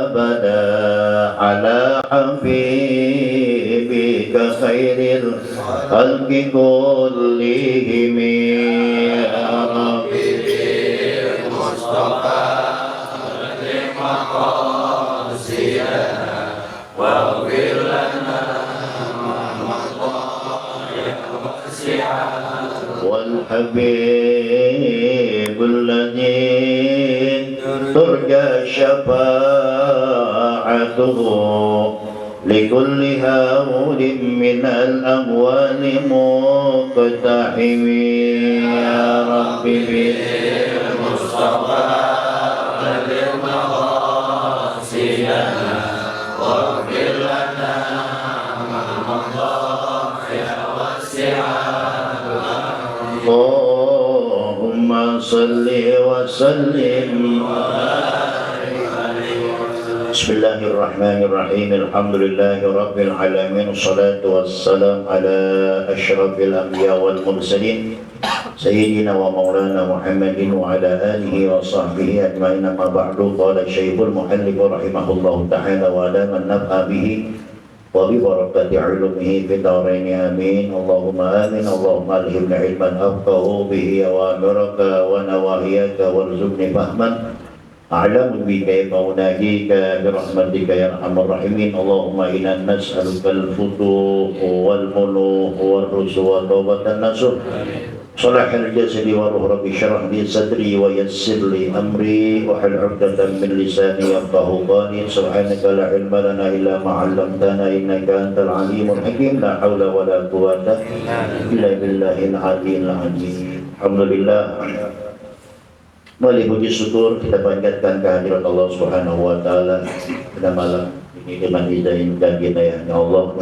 أبدا على حبيبك خير الخلق كلهم يا ربي بالمصطفى لمقاصدنا واغفر لنا والحبيب الذي ترجى شفاعته لكل هول من الأموال مقتحم يا رب بالمصطفى لمقاصدنا واغفر لنا ما مضى يا واسع اللهم صل وسلم بسم الله الرحمن الرحيم الحمد لله رب العالمين والصلاة والسلام على أشرف الأنبياء والمرسلين سيدنا ومولانا محمد وعلى آله وصحبه أجمعين أما بعد قال الشيخ المحلب رحمه الله تعالى وعلى من نفع به وببركة علمه في الدارين آمين اللهم آمين اللهم ألهمنا علما أفقه به أوامرك ونواهيك وارزقني فهما أعلم بك كيف أناجيك برحمتك يا أرحم الراحمين اللهم إنا نسألك الفتوح والمنوح والرشد وتوبة النصوح صلاح الجسد والروح رب اشرح لي صدري ويسر لي أمري واحلل عقدة من لساني يفقهوا قولي سبحانك لا علم لنا إلا ما علمتنا إنك أنت العليم الحكيم لا حول ولا قوة إلا بالله العلي العظيم الحمد لله. Mari puji syukur kita panjatkan kehadirat Allah Subhanahu wa taala pada malam ini dengan hidayah hidayahnya Allah.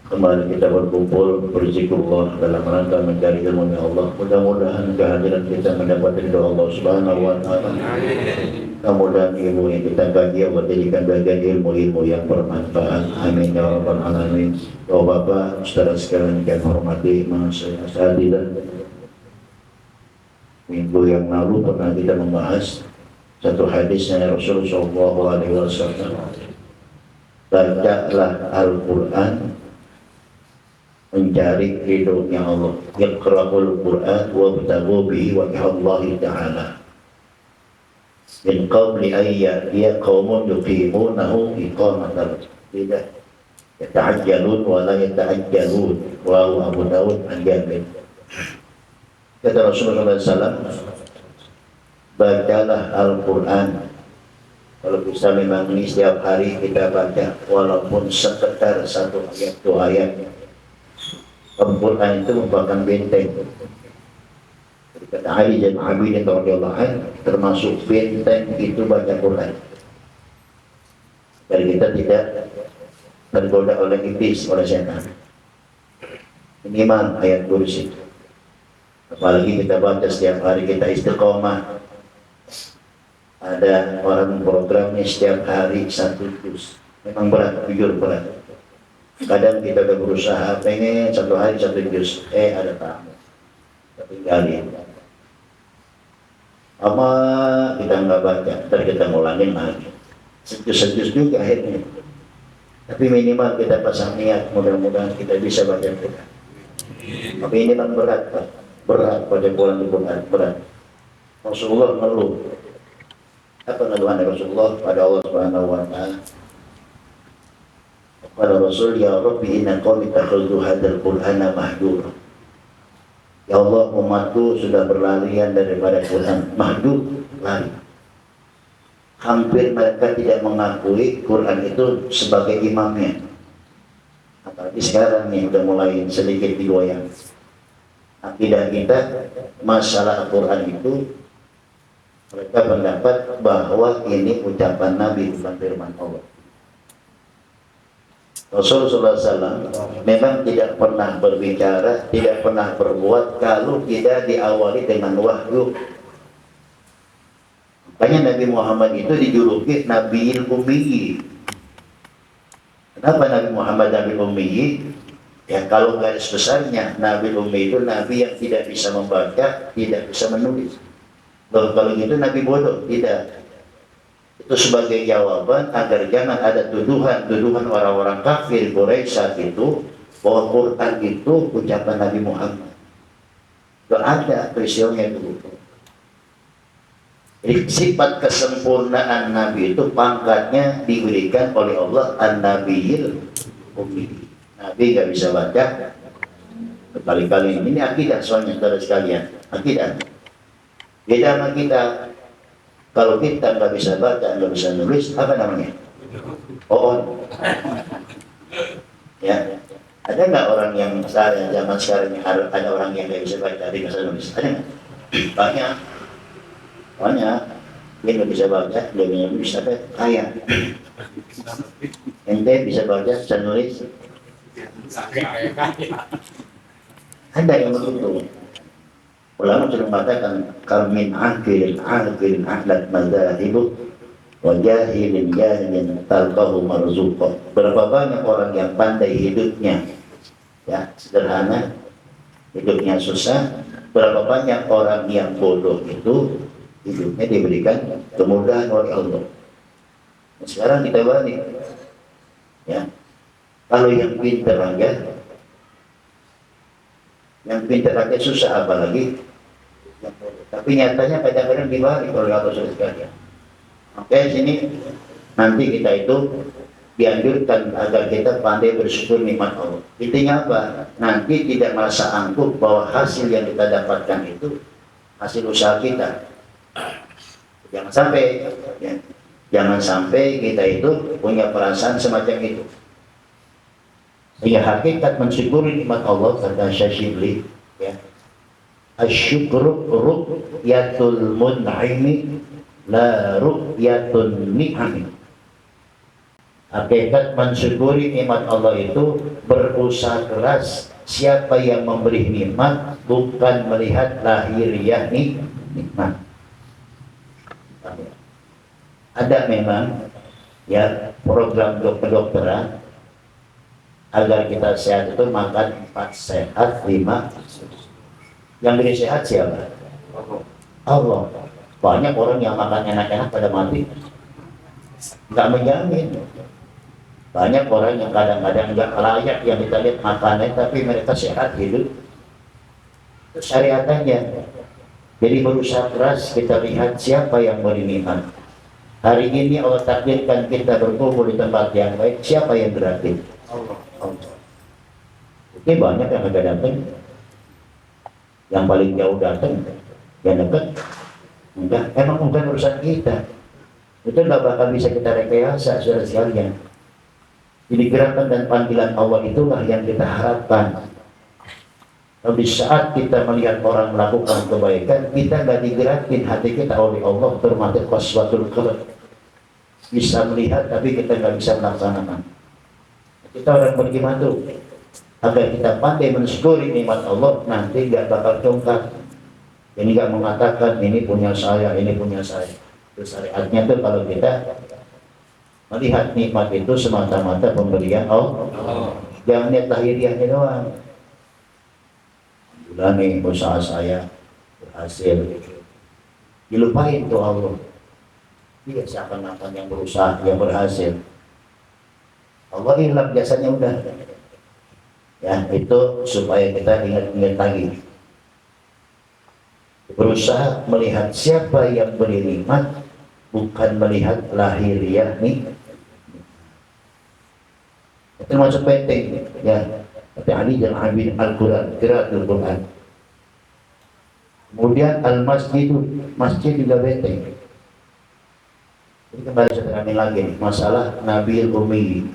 Kembali kita berkumpul berzikrullah dalam rangka mencari ilmu Allah. Mudah-mudahan kehadiran kita mendapat ridha Allah Subhanahu wa taala. Mudah-mudahan ilmu yang kita kaji Allah jadikan bagian ilmu-ilmu yang bermanfaat. Amin ya rabbal alamin. Bapak-bapak, saudara sekalian yang hormati, saya hadirin. Minggu yang lalu pernah kita membahas satu hadisnya Rasulullah SAW. Bacalah Al-Quran mencari ridhonya Allah. Iqra'ul Quran wabtaghu bihi wajhallahi ta'ala. Min qabli ayya qaumun yuqimunahu iqamatal tidak yata'ajjalun wa la yata'ajjalun wa Abu Dawud an Jabir. Kata Rasulullah SAW, bacalah Al-Quran. Kalau bisa memang ini setiap hari kita baca, walaupun sekedar satu ayat, dua ayat. Al-Quran itu merupakan benteng. Kata Ali dan Abidin radhiyallahu anhu, termasuk benteng itu baca Quran. Dan kita tidak tergoda oleh iblis, oleh setan. Minimal ayat kursi. Apalagi kita baca setiap hari, kita istiqomah. Ada orang programnya setiap hari satu juz. Memang berat, jujur berat. Kadang kita udah berusaha pengen satu hari satu juz, ada tamu, kita tinggalin. Apa kita nggak baca, ntar kita ngulangin lagi. Sejus juga akhirnya. Tapi minimal kita pasang niat, mudah-mudahan kita bisa baca Quran. Tapi ini kan berat, Pak. Berat pada bulan Quran, berat. Rasulullah ngeluh. Apa ngeluhan Rasulullah pada Allah Subhanahu wa taala? Pada Rasul, ya Rabbi inna qaumi takhudhu hadzal Qur'ana mahjura. Ya Allah, umatku sudah berlarian daripada Quran. Mahjur, lari. Hampir mereka tidak mengakui Quran itu sebagai imamnya. Apalagi sekarang nih udah mulai sedikit digoyang. Akidah kita masalah Al-Quran itu mereka pendapat bahwa ini ucapan Nabi bukan firman Allah. Rasulullah SAW memang tidak pernah berbicara, tidak pernah berbuat kalau tidak diawali dengan wahyu. Makanya Nabi Muhammad itu dijuluki Nabiul Ummi. Kenapa Nabi Muhammad Nabi Ummi? Ya kalau garis besarnya Nabi Ummi itu Nabi yang tidak bisa membaca, tidak bisa menulis. Kalau gitu Nabi bodoh, tidak. Itu sebagai jawaban agar jangan ada tuduhan orang-orang kafir Quraisy saat itu bahwa Quran itu ucapan Nabi Muhammad. Tidak ada peristiwanya itu. Jadi sifat kesempurnaan Nabi itu pangkatnya diberikan oleh Allah An-Nabiyil Ummi. Nabi nggak bisa baca berkali-kali. Ini akidah soalnya saudara sekalian. Akidah. Beda sama kita. Kalau kita nggak bisa baca, nggak bisa nulis, apa namanya? Oon. Ya. Ada nggak orang yang zaman sekarang ini ada orang yang nggak bisa baca, tidak bisa nulis? Ada nggak? Banyak. Dia nggak bisa baca, dia bisa nulis, tapi kaya. Ente bisa baca, bisa nulis? Ada yang begitu. Ulama sudah mengatakan kalau min akilin ahlat madzahibu wa jahilin talqahu marzuqa. Berapa banyak orang yang pandai hidupnya ya sederhana, hidupnya susah. Berapa banyak orang yang bodoh itu hidupnya diberikan kemudahan oleh Allah. Nah, sekarang kita balik ya, kalau yang pintar aja susah, apalagi tapi nyatanya kadang-kadang dibalik oleh Allah sekalian. Oke, sini nanti kita itu dianjurkan agar kita pandai bersyukur nikmat Allah. Intinya apa? Nanti tidak merasa angkuh bahwa hasil yang kita dapatkan itu hasil usaha kita. Jangan sampai kita itu punya perasaan semacam itu. Ya, hakikat mensyukuri nikmat Allah kata Syashibli ya. Asyukru ru'yatul mun'imi la ru'yatun ni'ami. Hakikat mensyukuri nikmat Allah itu berusaha keras siapa yang memberi nikmat, bukan melihat lahiriah nikmat. Ada memang ya program kedokteran agar kita sehat itu makan 4 sehat 5. Yang beri sehat siapa? Allah. Banyak orang yang makan enak-enak pada mati, nggak menjamin. Banyak orang yang kadang-kadang nggak layak yang kita lihat makannya, tapi mereka sehat hidup. Itu syariatannya. Jadi berusaha keras kita lihat siapa yang beri nikmat. Hari ini Allah takdirkan kita berkumpul di tempat yang baik, siapa yang berakhir? Allah. Ini banyak yang agak datang, yang paling jauh datang, yang dekat enggak, emang bukan urusan kita. Itu nggak bakal bisa kita rekayasa, saudara sekalian. Jadi gerakan dan panggilan Allah itulah yang kita harapkan. Kalau di saat kita melihat orang melakukan kebaikan, kita nggak digerakin hati kita oleh Allah, termasuk qaswatul qalb. Bisa melihat tapi kita nggak bisa melaksanakan. Kita orang beriman tuh agar kita pandai mensyukuri nikmat Allah, nanti nggak bakal congkak. Ini nggak mengatakan ini punya saya, ini punya saya. Itu syariatnya tuh kalau kita melihat nikmat itu semata-mata pemberian Allah. Jangan lihat lahiriahnya doang. Alhamdulillah nih usaha saya berhasil. Dilupain tuh Allah. Dia seakan-akan yang berusaha, yang berhasil. Allah hilang jasanya udah. Ya, itu supaya kita ingat-ingat lagi. Berusaha melihat siapa yang beri nikmat, bukan melihat lahiriah nikmat. Itu termasuk penting ya. Tapi Ali dan Abid Al-Quran, qiraatul Quran. Kemudian masjid juga penting. Jadi kembali sekarang lagi masalah Nabi Ummi.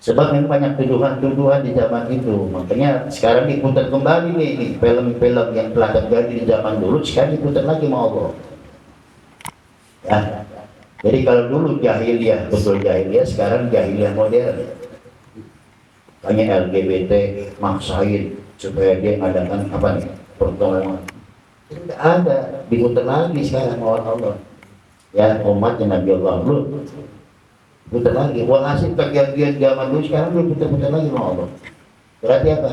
Sebab memang banyak tuduhan di zaman itu. Makanya sekarang diputar kembali nih film-film yang telah terjadi di zaman dulu, sekarang diputar lagi sama Allah. Ya. Jadi kalau dulu jahiliyah, betul jahiliyah, sekarang jahiliyah modern. Banyak LGBT maksain supaya dia mengadakan apa nih? Pertolongan. Tidak ada, diputar lagi sekarang sama Allah. Ya, umatnya Nabi Allah dulu. Putar lagi, walhasil bagian zaman dulu sekarang belum putar-putar lagi sama Allah. Berarti apa?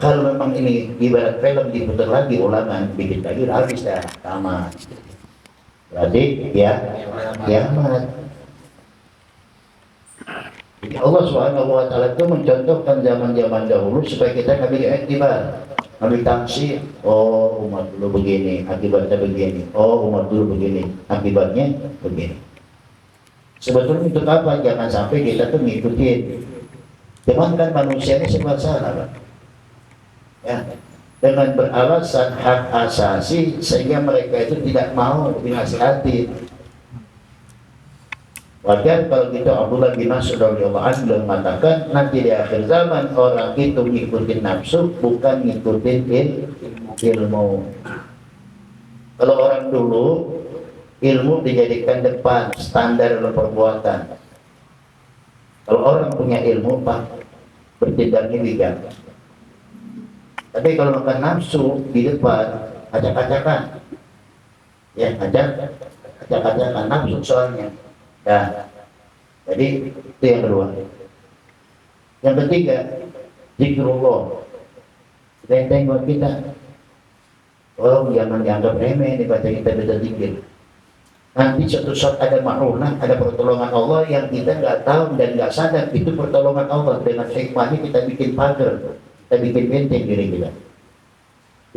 Kalau memang ini ibarat film diputar lagi, ulangan, bikin lagi, habis dah, tamat. Berarti ya kiamat. Jadi Allah Subhanahu wa taala itu mencontohkan zaman-zaman dahulu supaya kita ngambil iktibar, ngambil taksir. Oh, umat dulu begini, akibatnya begini. Oh, umat dulu begini, akibatnya begini. Sebetulnya untuk apa? Jangan sampai kita tuh ngikutin. Cuman kan manusia ini serba salah, Pak. Ya, dengan beralasan hak asasi sehingga mereka itu tidak mau dinasihati. Wajar kalau gitu. Abdullah bin Mas'ud radhiyallahu anhu mengatakan nanti di akhir zaman orang itu ngikutin nafsu bukan ngikutin ilmu. Kalau orang dulu ilmu dijadikan depan standar perbuatan. Kalau orang punya ilmu Pak bertindaknya bijak. Tapi kalau makan nafsu di depan acak-acakan, ya acak-acakan nafsu soalnya. Ya, jadi itu yang kedua. Yang ketiga, zikrullah. Benteng buat kita. Tolong jangan dianggap remeh dibaca kita baca zikir. Nanti suatu saat ada ma'unah, ada pertolongan Allah yang kita nggak tahu dan nggak sadar itu pertolongan Allah. Dengan hikmahnya kita bikin pagar, kita bikin benteng diri kita.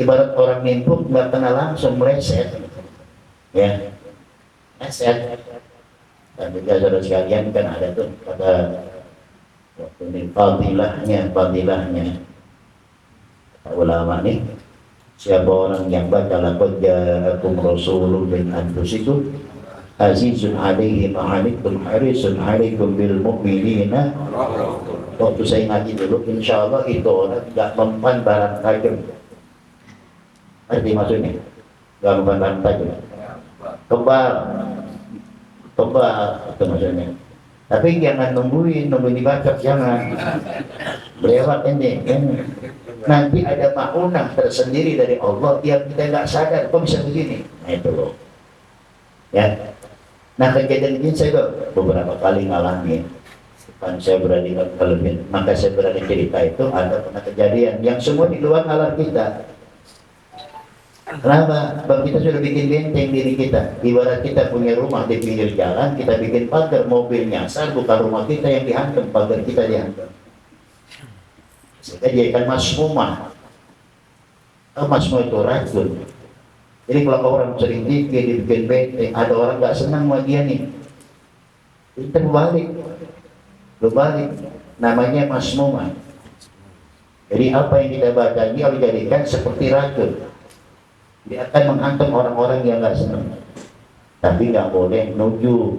Ibarat orang nimpuk nggak kenal langsung meleset, ya, meleset. Dan juga saudara sekalian kan ada tuh pada waktu ini fadilahnya ulama nih, siapa orang yang baca laqad ja'akum rasulun min anfusikum azizun alaihi ma anittum harisun alaikum bil mu'minina. Waktu saya ngaji dulu, insya Allah itu orang tidak mempan barang tajam. Arti maksudnya nggak mempan barang tajam, kebal itu maksudnya. Tapi jangan nungguin dibacok, jangan lewat ini. Nanti ada ma'unah tersendiri dari Allah yang kita nggak sadar kok bisa begini. Nah itu loh, ya. Nah kejadian ini saya beberapa kali ngalami. Kan saya berani kelebihan, maka saya berani cerita itu ada pernah kejadian yang semua di luar nalar kita. Kenapa? Sebab kita sudah bikin benteng diri kita. Ibarat kita punya rumah di pinggir jalan, kita bikin pagar, mobil nyasar, bukan rumah kita yang dihantam, pagar kita dihantam. Kita jadikan masmumah. Masmumah itu racun. Jadi kalau orang sering dibikin benteng, ada orang nggak senang sama dia nih, kita berbalik, namanya masmumah. Jadi apa yang kita baca ini harus dijadikan seperti racun. Dia akan menghantam orang-orang yang nggak senang. Tapi nggak boleh nuju,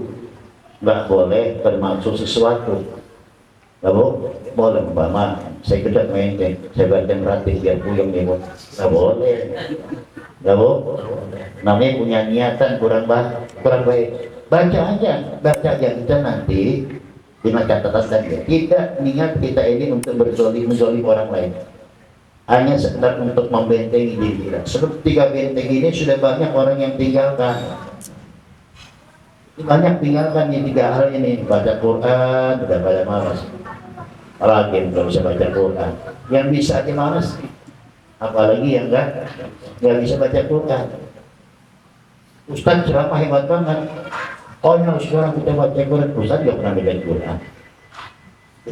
nggak boleh bermaksud sesuatu. Nggak boleh umpama saya kedak menteng, saya baca merati biar puyeng nih, nggak boleh. Namanya punya niatan kurang baik. Baca aja kita nanti dengan catatan tadi. Tidak niat kita ini untuk menzolim orang lain. Hanya sekedar untuk membentengi diri kita. Sebab 3 benteng ini sudah banyak orang yang tinggalkan. Banyak tinggalkan yang 3 hal ini. Baca Quran, udah pada malas. Apalagi yang belum bisa baca Quran. Yang bisa aja malas. Apalagi yang nggak bisa baca Quran. Ustaz ceramah hebat banget. Konyol sekarang kita baca Quran. Ustaz nggak pernah baca Quran.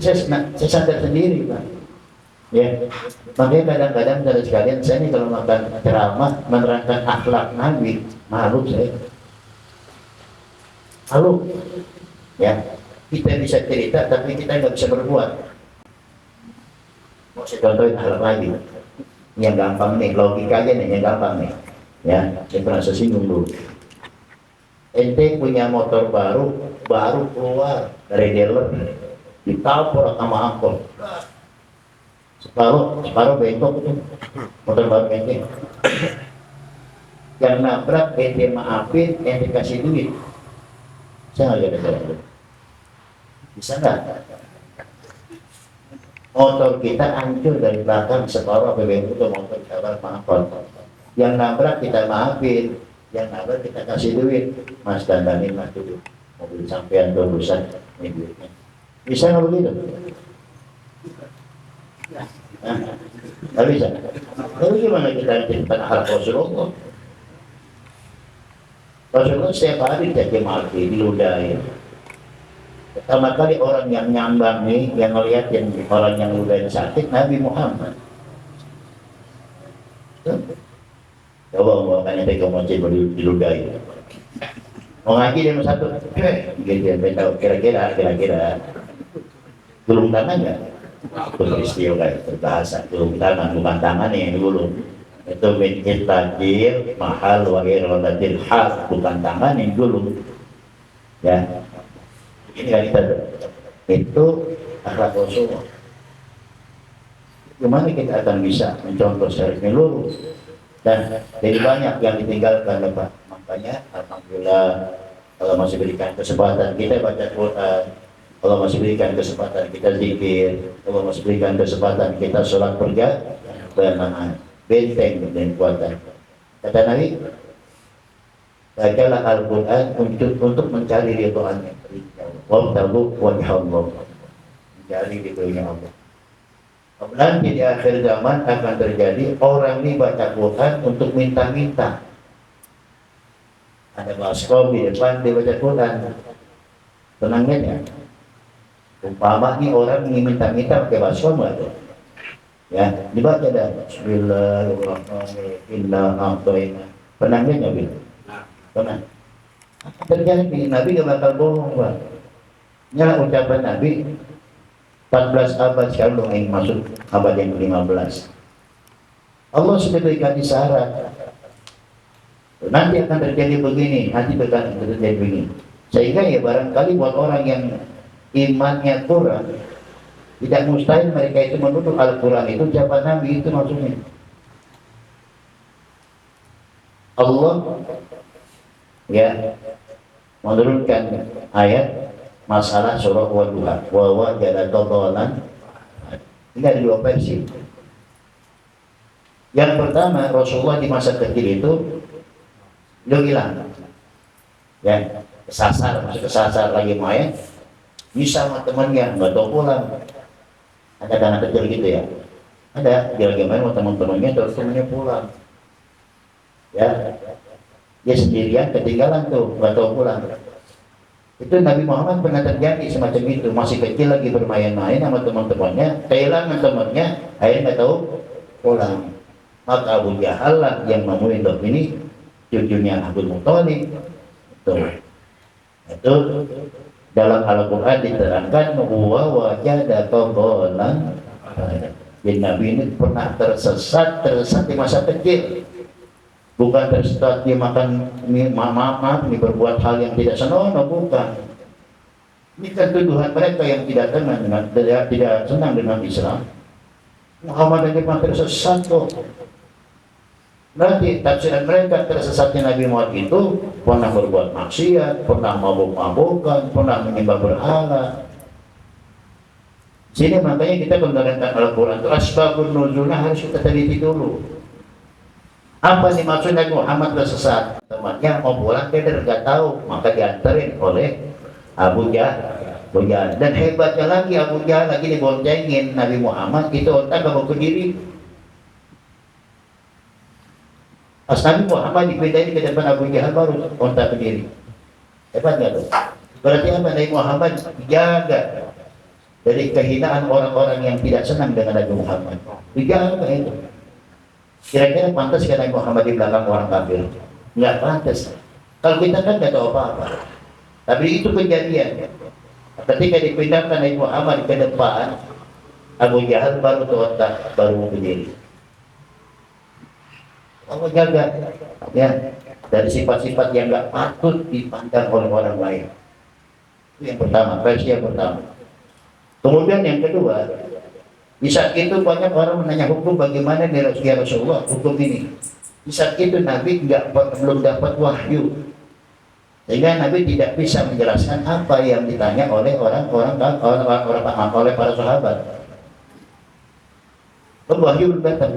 Saya sadar sendiri, Pak. Ya, makanya kadang-kadang dari sekalian saya ini kalau makan ceramah menerangkan akhlak Nabi, malu saya. Malu. Ya, kita bisa cerita tapi kita nggak bisa berbuat. Mau saya contohin hal lagi yang gampang nih, logikanya nih yang gampang nih. Ya, saya pernah singgung dulu. Ente punya motor baru keluar dari dealer, ditabrak sama angkot. Separuh bengkok itu motor baru ente. Yang nabrak ente maafin, ente kasih duit. Saya nggak ada cara. Bisa nggak? Motor kita hancur dari belakang, separuh bengkok itu motor kita maafin. Yang nabrak kita maafin, yang nabrak kita kasih duit. Mas dandanin mas dulu, mobil sampean urusan ini duitnya. Bisa nggak begitu? Nggak bisa. Lalu gimana kita ceritakan akhlak Rasulullah? Rasulullah setiap hari caci maki, diludahi. Pertama kali orang yang nyambang nih, yang ngeliatin orang yang ludahi sakit, Nabi Muhammad. Coba makanya pegang masjid diludahi. Mau ngaji dia satu, gitu ya, tahu kira-kira gulung tangan nggak? Itu istilah kayak berbahasa gulung tangan, bukan tangan yang digulung. Itu min tajir mahal wa iradatil hal, bukan tangan yang gulung. Ya, ini kan kita itu akhlak Rasulullah. Gimana kita akan bisa mencontoh secara menyeluruh? Dan dari banyak yang ditinggalkan Pak. Makanya alhamdulillah Allah masih berikan kesempatan kita baca Quran, Allah masih berikan kesempatan kita zikir, Allah masih berikan kesempatan kita sholat berjamaah, benteng dan kuatan. Kata Nabi, bacalah Al-Quran untuk mencari ridhoannya. Wabtagu wajah Allah, mencari ridhonya Allah. Nanti di akhir zaman akan terjadi orang ini baca Quran untuk minta-minta. Ada baskom di depan dia baca Quran. Tenangnya ya. Umpama nih orang ingin minta-minta pakai baskom nggak tuh? Ya, dibaca dah. Bismillahirrahmanirrahim. Tenangnya Nabi. Tenang. Terjadi Nabi gak bakal bohong, Pak. Nyala ucapan Nabi 14 abad sekarang dong yang masuk abad yang ke-15. Allah sudah berikan isyarat. Nanti akan terjadi begini, nanti akan terjadi begini. Sehingga ya barangkali buat orang yang imannya kurang, tidak mustahil mereka itu menuduh Al-Quran itu ucapan Nabi, itu maksudnya. Allah ya menurunkan ayat masalah surah Wadduha wa wajada dhalalan. Ini ada dua versi. Yang pertama, Rasulullah di masa kecil itu beliau hilang, ya kesasar, masuk kesasar lagi main, bisa sama temannya nggak tahu pulang. Ada anak kecil gitu ya, ada dia lagi main sama teman-temannya, terus temannya pulang, ya dia sendirian ketinggalan tuh nggak tahu pulang. Itu Nabi Muhammad pernah terjadi semacam itu, masih kecil lagi bermain-main sama teman-temannya, kehilangan temannya, akhirnya nggak tahu pulang. Maka Abu Jahal lah yang memuindok ini, cucunya Abdul Muthalib. Itu dalam Al-Quran diterangkan wa wajada dhalalan. Jadi Nabi ini pernah tersesat di masa kecil. Bukan tersesat dia makan maaf ini berbuat hal yang tidak senonoh, bukan. Ini kan tuduhan mereka yang tidak senang dengan Islam. Muhammad ini pernah tersesat kok. Nanti tafsiran mereka tersesatnya Nabi Muhammad itu pernah berbuat maksiat, pernah mabuk-mabukan, pernah menyembah berhala. Sini makanya kita menerangkan Al-Quran itu asbabun nuzulnya harus kita teliti dulu. Apa sih maksud Nabi Muhammad tersesat? Temannya mau pulang dia nggak tahu, maka diantarin oleh Abu Jahal. Dan hebatnya lagi Abu Jahal lagi diboncengin Nabi Muhammad itu otak nggak mau berdiri. Pas Nabi Muhammad dipindahin ke depan Abu Jahal baru onta berdiri. Hebat nggak tuh? Berarti apa? Nabi Muhammad jaga dari kehinaan orang-orang yang tidak senang dengan Nabi Muhammad. Dijaga itu. Kira-kira pantas kan Nabi Muhammad di belakang orang kafir? Nggak pantas. Kalau kita kan nggak tahu apa-apa. Tapi itu kejadian. Ketika dipindahkan Nabi Muhammad ke depan, Abu Jahal baru onta baru berdiri. Allah jaga ya dari sifat-sifat yang nggak patut dipandang oleh orang lain. Itu yang pertama, versi yang pertama. Kemudian yang kedua, di saat itu banyak orang menanya hukum bagaimana nih ya Rasulullah hukum ini. Di saat itu Nabi belum dapat wahyu, sehingga Nabi tidak bisa menjelaskan apa yang ditanya oleh orang-orang oleh para sahabat. Wahyu belum datang.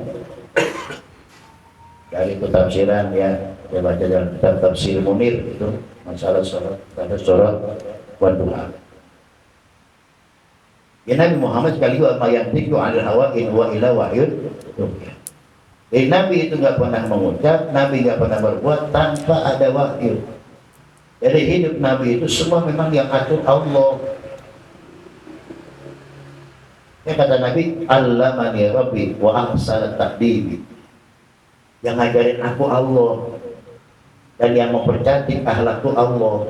Dari tafsiran ya, saya baca dalam kitab Tafsir Munir itu masalah surah Wadduha. Ya Nabi Muhammad sekali wa mayantiqu 'anil hawa in huwa illa wahyun. Nabi itu nggak pernah mengucap, Nabi nggak pernah berbuat tanpa ada wahyu. Jadi hidup Nabi itu semua memang yang atur Allah. Ya kata Nabi, Allamani Rabbi wa ahsana ta'dibi. Yang ngajarin aku Allah dan yang mempercantik akhlakku Allah.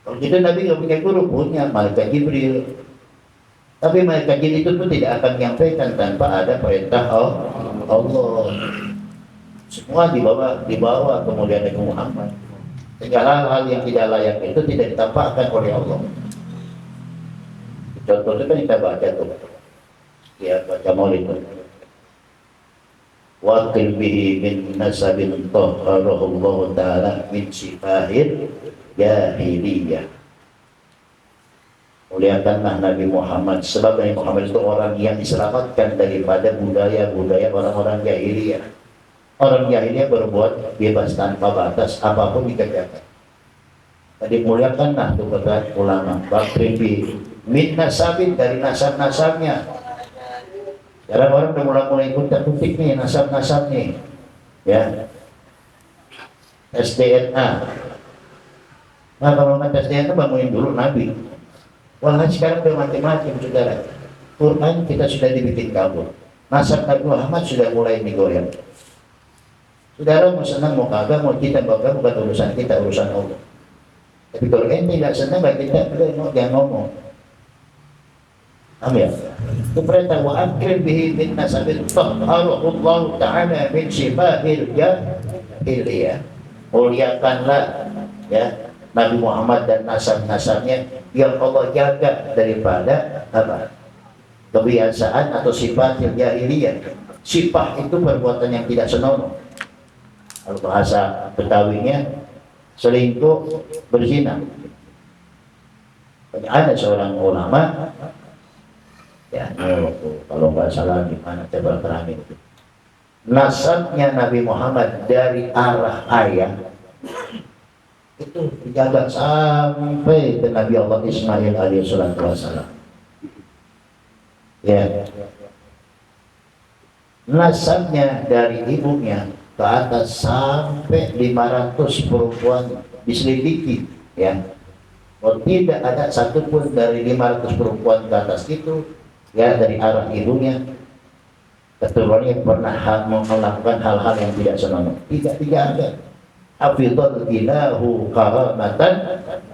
Kalau gitu Nabi nggak punya guru, punya malaikat Jibril. Tapi malaikat Jibril itu pun tidak akan menyampaikan tanpa ada perintah Allah. Semua dibawa kemudian Nabi Muhammad. Segala hal yang tidak layak itu tidak ditampakkan oleh Allah. Contoh itu kan kita baca tuh, ya baca maulid. Waqil bihi min nasabin tahharahullahu ta'ala min sifahir jahiliyah. Muliakanlah Nabi Muhammad, sebab Nabi Muhammad itu orang yang diselamatkan daripada budaya-budaya orang-orang jahiliyah. Orang jahiliyah berbuat bebas tanpa batas, apapun dikerjakan. Tadi muliakanlah itu kata ulama. Waqil bihi min nasabin, dari nasab-nasabnya. Sekarang orang udah mulai kuntik-kuntik nih nasab-nasab nih, ya. SDNA. Nah kalau nggak SDNA bangunin dulu Nabi. Wah sekarang udah macam-macam saudara. Quran kita sudah dibikin kabur. Nasab Nabi Muhammad sudah mulai digoyang. Saudara mau senang mau kagak, mau kita bakal bukan urusan kita, urusan Allah. Tapi kalau ente nggak senang nggak kita, jangan ngomong. Amin. Itu perintah wa akrim bihi min nasabil tahharahullahu ta'ala min sifahil jahiliyah. Muliakanlah ya Nabi Muhammad dan nasab-nasabnya yang Allah jaga daripada apa? Kebiasaan atau sifat jahiliyah. Sifat itu perbuatan yang tidak senonoh. Kalau bahasa Betawinya selingkuh, berzina. Ada seorang ulama ya, kalau nggak salah di mana Jabal Keramik itu. Nasabnya Nabi Muhammad dari arah ayah itu dijaga sampai ke Nabi Allah Ismail alaihissalam. Ya, nasabnya dari ibunya ke atas sampai 500 perempuan diselidiki, ya. Oh, tidak ada satupun dari 500 perempuan ke atas itu, ya dari arah ibunya keturunannya pernah melakukan hal-hal yang tidak senonoh. Tidak ada. Hafidhal ilahu karamatan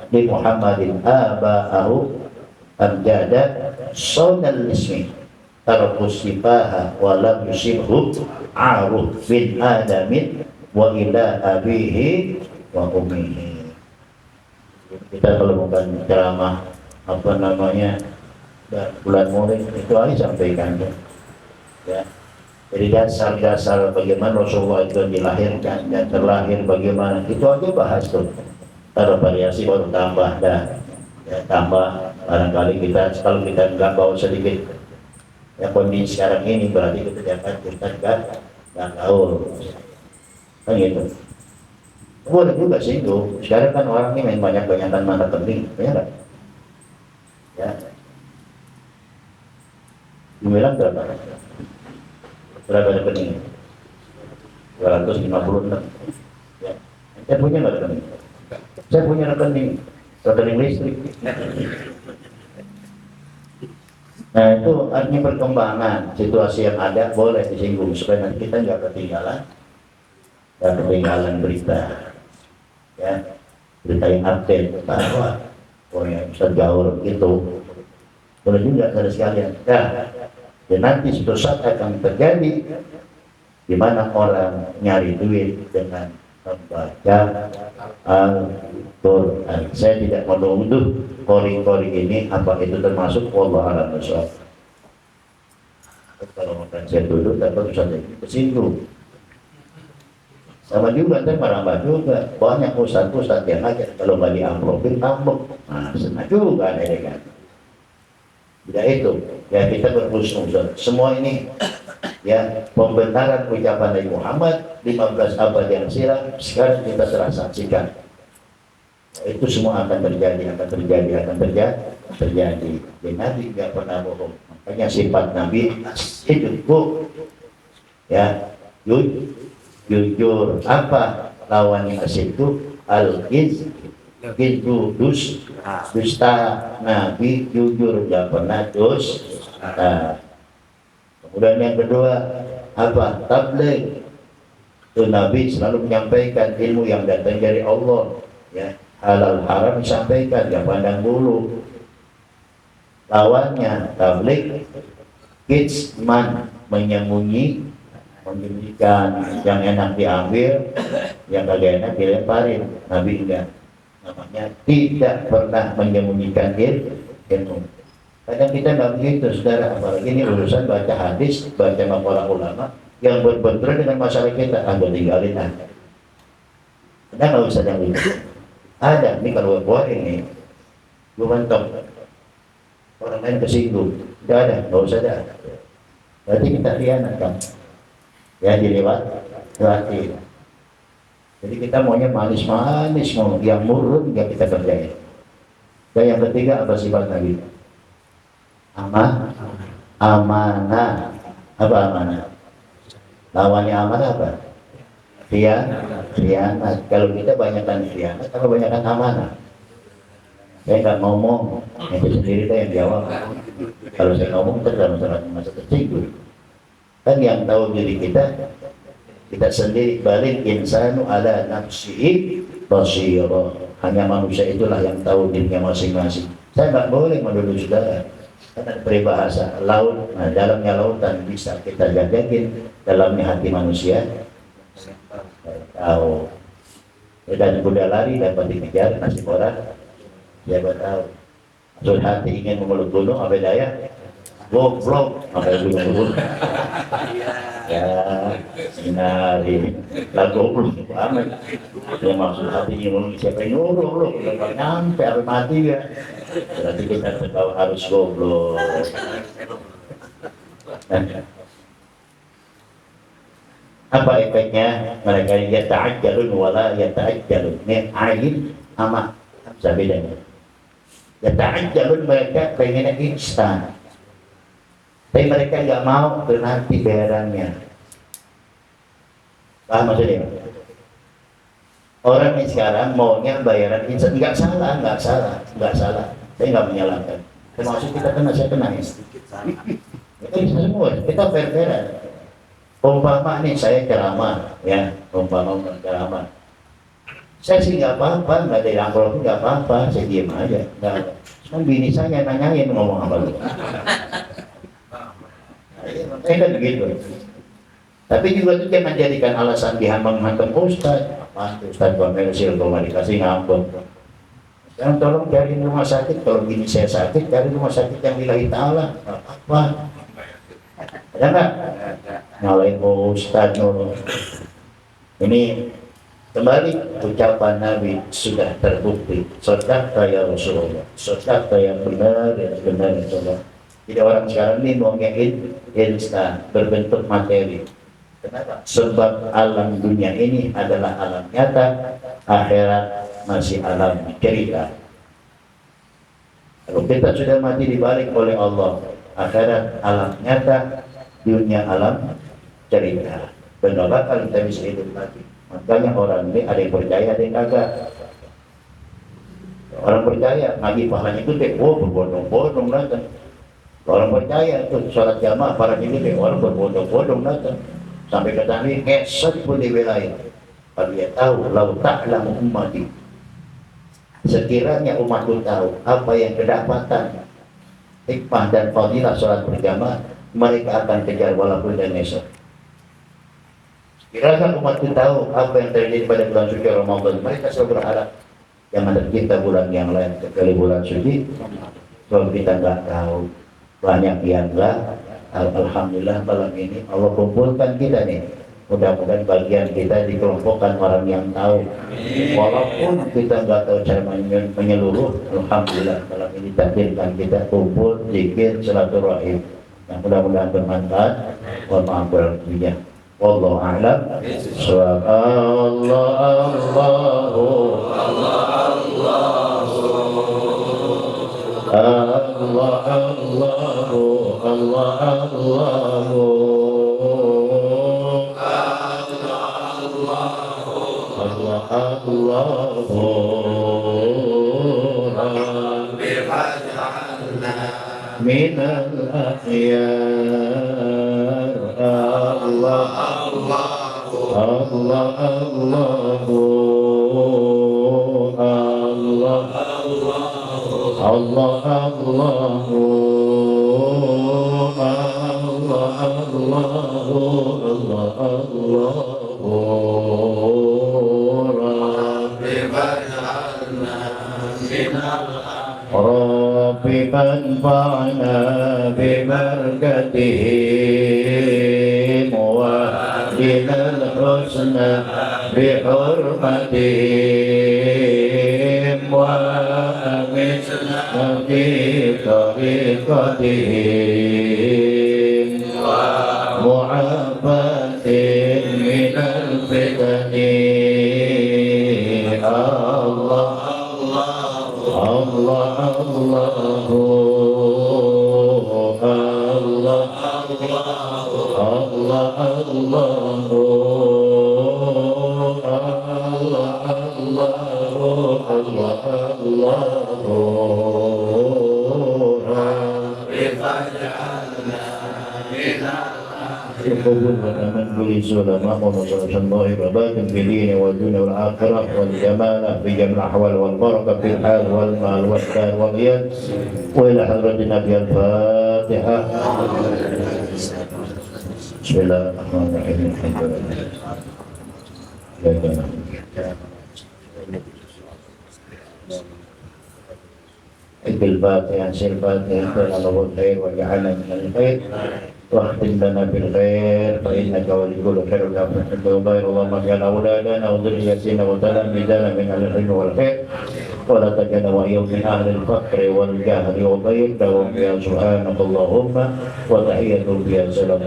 li Muhammadin aba'ahu amjada sonal ismi tarkus sifaha walam yusibhu aruf bin adamin wa ila abihi wa ummihi. Kita kalau bukan ceramah apa namanya bulan Maulid itu aja sampaikan ya. Jadi dasar-dasar bagaimana Rasulullah itu dilahirkan dan terlahir bagaimana itu aja bahas tuh. Ada variasi baru tambah dah, ya, tambah barangkali kita kalau kita nggak bawa sedikit ya kondisi sekarang ini berarti kita nggak tahu kan gitu. Boleh juga sih itu. Sekarang kan orang ini main banyak-banyakan mata penting, ya nggak? Ya. Dibilang berapa? Berapa rekening? 256. Ya. Saya punya nggak rekening? Saya punya rekening listrik. Nah itu artinya perkembangan situasi yang ada boleh disinggung supaya nanti kita nggak ketinggalan dan ketinggalan berita, ya berita yang update bahwa yang tergaul itu boleh juga ada sekalian. Dan nanti suatu saat akan terjadi di mana orang nyari duit dengan membaca Al-Quran. Saya tidak menuduh kori-kori ini apa itu termasuk wallahu a'lam bishawab. Kalau makan saya duduk dapat usaha ini kesinggung. Sama juga ntar marah juga banyak ustadz yang aja kalau nggak diamplopin tambok. Nah senang juga ada kan. Tidak itu ya kita berhusnuzon semua ini ya pembenaran ucapan Nabi Muhammad 15 abad yang silam sekarang kita telah saksikan. Itu semua akan terjadi. Jadi Nabi tidak pernah bohong. Makanya sifat Nabi hidupku ya jujur. Apa lawannya itu al-iz itu dusta, Nabi jujur nggak pernah dusta. Kemudian yang kedua apa? Tabligh. Itu Nabi selalu menyampaikan ilmu yang datang dari Allah, ya. Halal haram disampaikan, yang pandang bulu. Lawannya tabligh kitman, menyembunyikan yang enak diambil, yang kagak enak dilemparin. Nabi enggak, namanya tidak pernah menyembunyikan ilmu. Kadang kita nggak begitu, saudara. Apalagi ini urusan baca hadis, baca makalah ulama yang berbenturan dengan masalah kita, tinggalin aja. Kita nggak usah yang itu. Ada nih kalau buat ini, gue mentok. Orang lain kesinggung, tidak ada, nggak usah ada. Berarti kita khianat kan? Ya dilewati. Jadi kita maunya manis-manis, mau yang murun nggak kita kerjain. Dan yang ketiga apa sifat Nabi? Amanah. Apa amanah? Lawannya amanah apa? Khianat. Kalau kita banyakkan khianat, atau banyakkan amanah? Saya nggak ngomong, itu sendiri saya yang jawab. Kalau saya ngomong terus masa tersinggung. Kan yang tahu diri kita sendiri. Balik insanu ala nafsihi basira. Hanya manusia itulah yang tahu dirinya masing-masing. Saya nggak boleh menuduh saudara. Karena peribahasa laut, nah dalamnya lautan bisa kita jajakin, dalamnya hati manusia tahu. Dan kuda lari dapat dikejar, nasib orang siapa tahu. Maksud hati ingin memeluk gunung, apa daya? Goblok, apa gunung-gunung? Ya, sinari, lagu goblok amat. Yang maksud hati ingin siapa yang nyuruh lo? Udah nyampe, apa mati ya? Berarti kita terbawa harus goblok. Apa efeknya? Mereka yata'ajjalun wala yata'ajjalun. Ini ayin sama bedanya. Yata'ajjalun, mereka pengennya instan, tapi mereka nggak mau nanti bayarannya. Paham maksudnya? Orang ini sekarang maunya bayaran instan. Nggak salah. Saya nggak menyalahkan. Termasuk kita kena, saya kena ya. Itu bisa semua. Kita fair-fairan. Umpama nih saya ceramah, ya. Umpama ceramah. Saya sih nggak apa-apa, nggak ada yang amplop, nggak apa-apa. Saya diem aja. Nggak. Cuma bini saya nanyain ngomong apa lu. Saya kan begitu. Tapi juga itu jangan jadikan alasan dihantam-hantam Ustaz. Apa Ustaz komersil kalau dikasih ngambek. Sekarang tolong cari rumah sakit, kalau gini saya sakit, cari rumah sakit yang lillahi ta'ala. Apa? Ada nggak? Nyalain Ustaz. Ini kembali ucapan Nabi sudah terbukti. Shadaqta ya Rasulullah. Shadaqta yang benar Rasulullah. Jadi orang sekarang ini maunya instan, berbentuk materi. Kenapa? Sebab alam dunia ini adalah alam nyata, akhirat masih alam cerita. Kalau kita sudah mati dibalik oleh Allah, akhirat alam nyata, dunia alam cerita. Benar kalau kita bisa hidup lagi. Makanya orang ini ada yang percaya, ada yang kagak. Orang percaya ngaji pahalanya gede, berbondong-bondong datang. Orang percaya itu sholat jamaah para gede, orang berbondong-bondong datang. Sampai ke tadi ngesot pun di wilayah. Kalau dia tahu, lau ta'lamu ummati. Sekiranya umatku tahu apa yang kedapatan hikmah dan fadilah sholat berjamaah, mereka akan kejar walaupun dan ngesot. Sekiranya umatku tahu apa yang terjadi pada bulan suci Ramadan, mereka selalu berharap jangan tercipta bulan yang lain kecuali bulan suci. Kalau kita nggak tahu, banyak yang enggak. Alhamdulillah malam ini Allah kumpulkan kita nih. Mudah-mudahan bagian kita dikelompokkan orang yang tahu. Walaupun kita nggak tahu cara menyeluruh, alhamdulillah malam ini takdirkan kita kumpul, zikir, silaturahim. Yang mudah-mudahan bermanfaat. Mohon maaf berikutnya. Wallahu a'lam. Allah من الأخيار الله الله الله الله الله رب فانفعنا ببركتهم واهدنا الحسنى بحرمتهم وأمتنا في طريقتهم ومعافاة من الفتن الله الله الله القبول والتمنّ للعلماء ومصالح الله وباطن في الدين والدنيا والآخرة والجمال في جميع الأحوال والبركة في الحال والمال والدار واليد وإلى حضرة النبي الفاتحة. بسم الله الرحمن الرحيم. الحمد لله. بالفاتحة الفاتحة على الخير وجعلنا من الخير واختم لنا بالخير فإنك ولي كل خير لا تحب الخير. اللهم اجعل أولادنا وذريتنا وتلاميذنا من أهل العلم والخير ولا تجعلنا وإياهم من أهل الفقر والجهل والضيق لهم فيها سبحانك اللهم وتحيتهم فيها سلام.